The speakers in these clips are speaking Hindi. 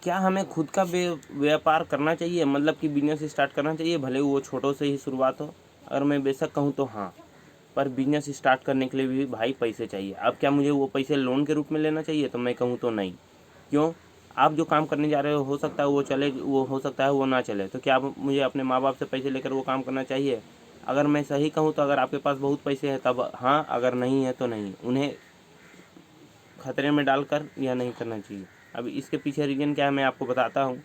क्या हमें खुद का व्यापार करना चाहिए, मतलब कि बिजनेस स्टार्ट करना चाहिए, भले वो छोटों से ही शुरुआत हो? अगर मैं बेशक कहूँ तो हाँ, पर बिजनेस स्टार्ट करने के लिए भी भाई पैसे चाहिए। अब क्या मुझे वो पैसे लोन के रूप में लेना चाहिए? तो मैं कहूँ तो नहीं। क्यों? आप जो काम करने जा रहे हो सकता है वो चले, वो हो सकता है वो ना चले, तो क्या आप मुझे अपने माँ बाप से पैसे लेकर वो काम करना चाहिए? अगर मैं सही कहूँ तो अगर आपके पास बहुत पैसे हैं तब हाँ, अगर नहीं है तो नहीं। उन्हें खतरे में डालकर यह नहीं करना चाहिए। अब इसके पीछे रीज़न क्या है मैं आपको बताता हूँ।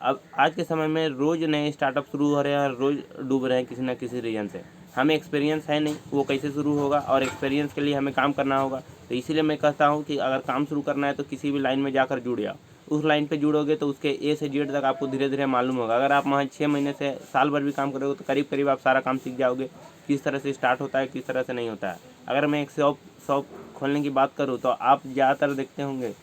अब आज के समय में रोज़ नए स्टार्टअप शुरू हो रहे हैं और रोज़ डूब रहे हैं किसी न किसी रीज़न से। हमें एक्सपीरियंस है नहीं, वो कैसे शुरू होगा, और एक्सपीरियंस के लिए हमें काम करना होगा। तो इसीलिए मैं कहता हूँ कि अगर काम शुरू करना है तो किसी भी लाइन में जाकर जुड़ जाओ। उस लाइन पे जुड़ोगे तो उसके ए से जेड तक आपको धीरे धीरे मालूम होगा। अगर आप वहाँ 6 महीने से साल भर भी काम करोगे तो करीब करीब आप सारा काम सीख जाओगे, किस तरह से स्टार्ट होता है, किस तरह से नहीं होता है। अगर मैं एक शॉप खोलने की बात करूँ तो आप ज़्यादातर देखते होंगे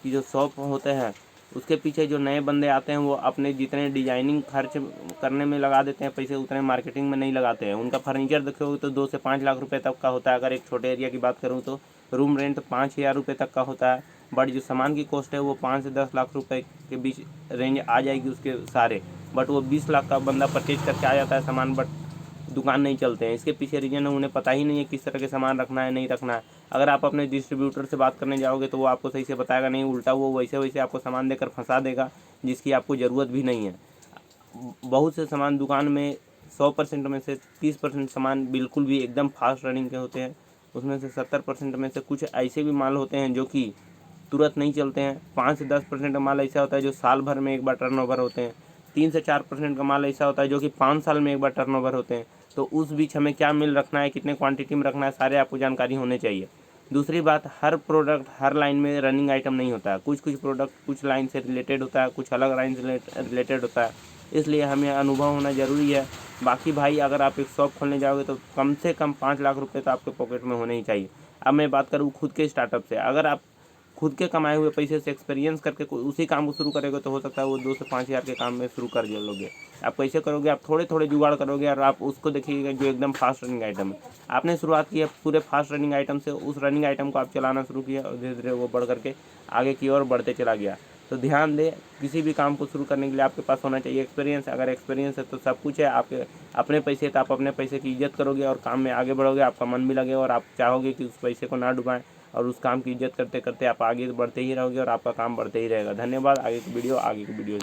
कि जो शॉप होते हैं उसके पीछे जो नए बंदे आते हैं वो अपने जितने डिजाइनिंग खर्च करने में लगा देते हैं पैसे, उतने मार्केटिंग में नहीं लगाते हैं। उनका फर्नीचर देखोगे तो 2 से 5 लाख रुपए तक का होता है। अगर एक छोटे एरिया की बात करूँ तो रूम रेंट 5,000 रुपये तक का होता है। बट जो सामान की कॉस्ट है वो 5 से 10 लाख रुपए के बीच रेंज आ जाएगी उसके सारे। बट वो 20 लाख का बंदा परचेज करके आ जाता है सामान, बट दुकान नहीं चलते हैं। इसके पीछे रीजन है उन्हें पता ही नहीं है किस तरह के सामान रखना है, नहीं रखना है। अगर आप अपने डिस्ट्रीब्यूटर से बात करने जाओगे तो वो आपको सही से बताएगा नहीं, उल्टा वो वैसे वैसे आपको सामान देकर फंसा देगा जिसकी आपको ज़रूरत भी नहीं है। बहुत से सामान दुकान में 100% में से 30% सामान बिल्कुल भी एकदम फास्ट रनिंग के होते हैं। उसमें से 70% में से कुछ ऐसे भी माल होते हैं जो कि तुरंत नहीं चलते हैं। 5 से 10% का माल ऐसा होता है जो साल भर में एक बार टर्नओवर होते हैं। 3 से 4% का माल ऐसा होता है जो कि 5 साल में एक बार टर्नओवर होते हैं। तो उस बीच हमें क्या मिल रखना है, कितने क्वांटिटी में रखना है, सारे आपको जानकारी होने चाहिए। दूसरी बात, हर प्रोडक्ट हर लाइन में रनिंग आइटम नहीं होता है। कुछ कुछ प्रोडक्ट कुछ लाइन से रिलेटेड होता है, कुछ अलग लाइन से रिलेटेड होता है। इसलिए हमें अनुभव होना ज़रूरी है। बाकी भाई अगर आप एक शॉप खोलने जाओगे तो कम से कम 5 लाख रुपए तो आपके पॉकेट में होने ही चाहिए। अब मैं बात करूँ खुद के स्टार्टअप से, अगर आप खुद के कमाए हुए पैसे से एक्सपीरियंस करके कोई उसी काम को शुरू करेगा तो हो सकता है वो 2 से 5 हज़ार के काम में शुरू कर लोगे। आप कैसे करोगे? आप थोड़े थोड़े जुगाड़ करोगे और आप उसको देखिएगा जो एकदम फास्ट रनिंग आइटम है। आपने शुरुआत की है पूरे फास्ट रनिंग आइटम से, उस रनिंग आइटम को आप चलाना शुरू किया और धीरे धीरे वो बढ़ करके आगे की ओर बढ़ते चला गया। तो ध्यान दें, किसी भी काम को शुरू करने के लिए आपके पास होना चाहिए एक्सपीरियंस। अगर एक्सपीरियंस है तो सब कुछ है। आपके अपने पैसे तो आप अपने पैसे की इज्जत करोगे और काम में आगे बढ़ोगे, आपका मन भी लगेगा और आप चाहोगे कि उस पैसे को ना डुबाएं, और उस काम की इज्जत करते करते आप आगे बढ़ते ही रहोगे और आपका काम बढ़ते ही रहेगा। धन्यवाद। आगे की वीडियो